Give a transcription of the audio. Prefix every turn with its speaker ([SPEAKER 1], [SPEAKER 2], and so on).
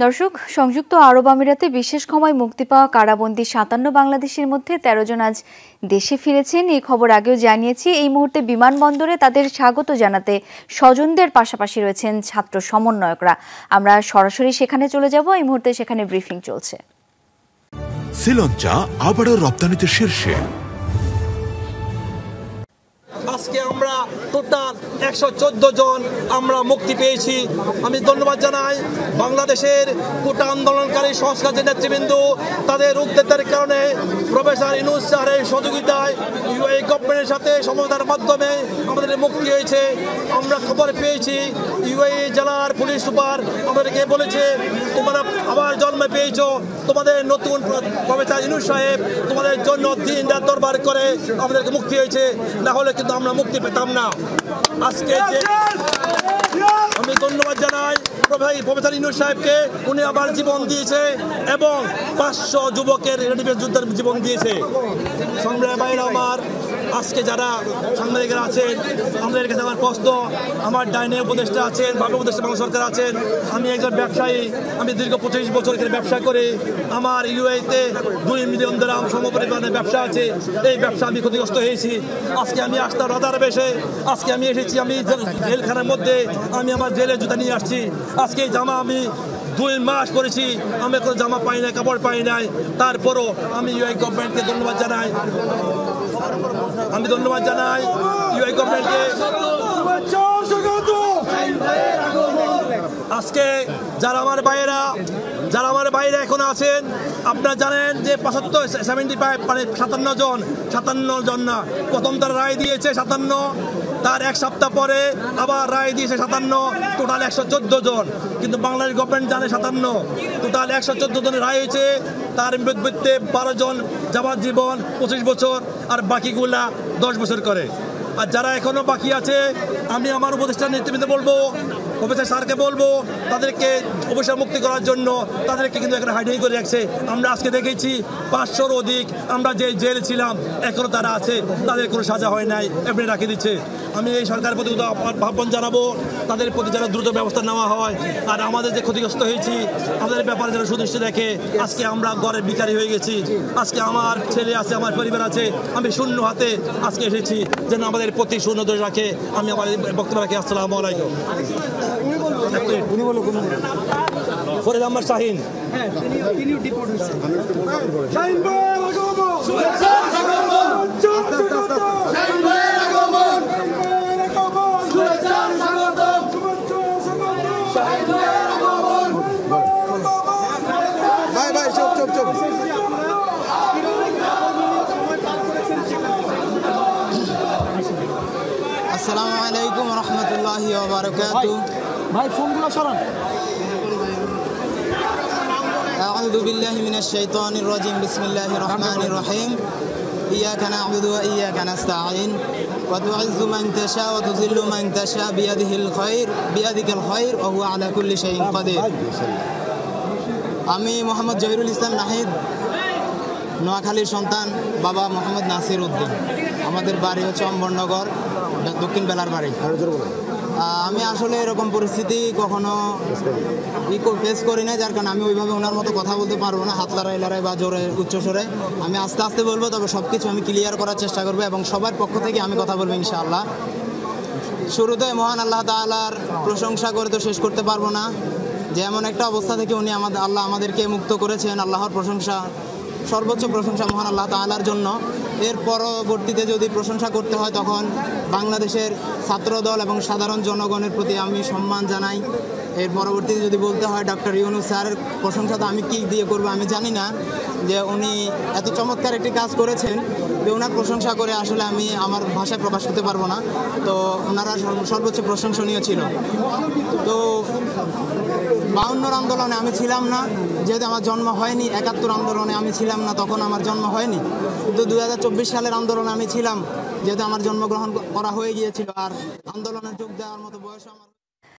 [SPEAKER 1] দর্শক, সংযুক্ত আরব আমিরাতে বিশেষ ক্ষমায় মুক্তি পাওয়া কারাবন্দী ৫৭ বাংলাদেশের মধ্যে ১৩ জন আজ দেশে ফিরেছেন। এই খবর আগেও জানিয়েছি। এই মুহূর্তে বিমানবন্দরে তাদের স্বাগত জানাতে স্বজনদের পাশাপাশি রয়েছেন ছাত্র সমন্বয়করা। আমরা সরাসরি সেখানে চলে যাব। এই মুহূর্তে সেখানে ব্রিফিং চলছে।
[SPEAKER 2] শ্রীলঙ্কা আবারও রপ্তানিতে শীর্ষে।
[SPEAKER 3] আজকে আমরা টোটাল ১১৪ জন আমরা মুক্তি পেয়েছি। আমি ধন্যবাদ জানাই বাংলাদেশের কোটা আন্দোলনকারী সংস্কারের নেতৃবৃন্দ, তাদের উদ্যোগের কারণে প্রফেসর ইউনূস স্যারের সহযোগিতায় ইউএই গভর্নমেন্টের সাথে সমঝোতার মাধ্যমে আমাদের মুক্তি হয়েছে। আমরা খবর পেয়েছি ইউএই জেলার পুলিশ সুপার আমাদেরকে বলেছে, তোমরা আবার জন্ম পেয়েছ, তোমাদের নতুন প্রফেসর ইউনূস সাহেব তোমাদের জন্য দিন রাত দরবার করে আমাদেরকে মুক্তি হয়েছে, না হলে কিন্তু আমরা মুক্তি পেতাম না। আজকে আমি ধন্যবাদ জানাই প্রফেসর ইউনূস সাহেবকে, উনি আবার জীবন দিয়েছে এবং ৫০০ যুবকের রেডিমেড যুদ্ধের জীবন দিয়েছে। সংগ্রামী ভাইরা আমার, আজকে যারা সাংবাদিকেরা আছেন, আমাদের কাছে আমার প্রশ্ন, আমার ডাইনে উপদেষ্টা আছেন, বাংলা উপদেষ্টা বাংলা সরকার আছেন। আমি একজন ব্যবসায়ী, আমি দীর্ঘ ২৫ বছর এখানে ব্যবসা করি। আমার ইউএইতে ২ মিলিয়ন দিরহাম সমপরিমাণে ব্যবসা আছে। এই ব্যবসা আমি ক্ষতিগ্রস্ত হয়েছি। আজকে আমি আসতাম রাজার বেশে, আজকে আমি এসেছি, আমি জেলখানার মধ্যে আমি আমার জেলের জুতা নিয়ে আসছি। আজকে এই জামা আমি ২ মাস করেছি, আমি কোনো জামা পাই নাই, কাপড় পাই নাই। তারপরও আমি ইউএই গভর্নমেন্টকে ধন্যবাদ জানাই। আমি ধন্যবাদ জানাই ইউএই গভর্নমেন্টকে। আজকে যারা আমার বাইরে এখন আছেন, আপনারা জানেন যে ৭৫ মানে ৫৭ জন না, প্রথম তারা রায় দিয়েছে ৫৭, তার এক সপ্তাহ পরে আবার রায় দিয়েছে ৫৭, টোটাল ১১৪ জন। কিন্তু বাংলাদেশ গভর্নমেন্ট জানে ৫৭, টোটাল ১১৪ জনের রায় হয়েছে। তার বিরুদ্ধে ১২ জন যাবজ্জীবন ২৫ বছর, আর বাকিগুলা ১০ বছর করে। আর যারা এখনো বাকি আছে, আমি আমার উপদেষ্টা নেতৃবৃন্দ বলবো, প্রফেসর স্যারকে বলবো, তাদেরকে অবশ্যই মুক্তি করার জন্য। তাদেরকে কিন্তু এখানে হাইডাই করে রাখছে। আমরা আজকে দেখেছি ৫০০-র অধিক আমরা যে জেলে ছিলাম, এখনো তারা আছে, তাদের কোনো সাজা হয় নাই, এমনি রাখে দিচ্ছে। আমি এই সরকারের প্রতি আহ্বান জানাবো, তাদের প্রতি যেন দ্রুত ব্যবস্থা নেওয়া হয়। আর আমাদের যে ক্ষতিগ্রস্ত হয়েছি, আমাদের ব্যাপারে যেন সুদৃষ্টি দেখে। আজকে আমরা ঘরের ভিখারি হয়ে গেছি। আজকে আমার ছেলে আছে, আমার পরিবার আছে, আমি শূন্য হাতে আজকে এসেছি, যেন আমাদের প্রতি শূন্য ধরে রাখে। আমি আমার বক্তব্য রাখি। আসসালামু আলাইকুম। ফরিদ আহমদ শাহিন।
[SPEAKER 4] আসসালামু আলাইকুম ওয়া রাহমাতুল্লাহি ওয়া বারাকাতুহু।
[SPEAKER 3] ভাই ফোনগুলো সরান।
[SPEAKER 4] আউযু বিল্লাহি মিনাশ শাইতানির রাজিম। বিসমিল্লাহির রহমানির রহিম। ইয়াকা না'বুদু ওয়া ইয়াকা নাস্তাঈন। ওয়া তু'ইজ্জু মান তাশা ওয়া তুযিল্লু মান তাশা বিয়াদিকাল খায়র ওয়া হুয়া আলা কুল্লি শাইইন কাদির। আমি মোহাম্মদ জহিরুল ইসলাম নাহিদ, নোয়াখালীর সন্তান, বাবা মোহাম্মদ নাসির উদ্দিন। আমাদের বাড়ি হচ্ছে অম্বরনগর, দক্ষিণ বেলার বাড়ি। আমি আসলে এরকম পরিস্থিতি কখনো ফেস করি না, যার কারণে আমি ওইভাবে ওনার মতো কথা বলতে পারবো না, হাত লড়াই বা জোরে উচ্চস্বরে। আমি আস্তে আস্তে বলবো, তবে সব কিছু আমি ক্লিয়ার করার চেষ্টা করবো এবং সবার পক্ষ থেকে আমি কথা বলবো ইনশাআল্লাহ। শুরুতে মহান আল্লাহ তাআলার প্রশংসা করে তো শেষ করতে পারবো না, যে এমন একটা অবস্থা থেকে উনি আল্লাহ আমাদেরকে মুক্ত করেছেন। আল্লাহর প্রশংসা, সর্বোচ্চ প্রশংসা মহান আল্লাহ তাআলার জন্য। এর পরবর্তীতে যদি প্রশংসা করতে হয়, তখন বাংলাদেশের ছাত্রদল এবং সাধারণ জনগণের প্রতি আমি সম্মান জানাই। এর পরবর্তীতে যদি বলতে হয়, ডক্টর ইউনূস স্যারের প্রশংসা তো আমি কী দিয়ে করবো আমি জানি না, যে উনি এত চমৎকার একটি কাজ করেছেন যে ওনার প্রশংসা করে আসলে আমি আমার ভাষায় প্রকাশ করতে পারবো না। তো ওনারা সর্বোচ্চ প্রশংসনীয় ছিল। তো ৫২ আন্দোলনে আমি ছিলাম না, যেহেতু আমার জন্ম হয়নি। ৭১ আন্দোলনে আমি ছিলাম না, তখন আমার জন্ম হয়নি। কিন্তু ২০২৪ সালের আন্দোলনে আমি ছিলাম, যেহেতু আমার জন্মগ্রহণ করা হয়ে গিয়েছিল। আর আন্দোলনে যোগ দেওয়ার মতো বয়স আমার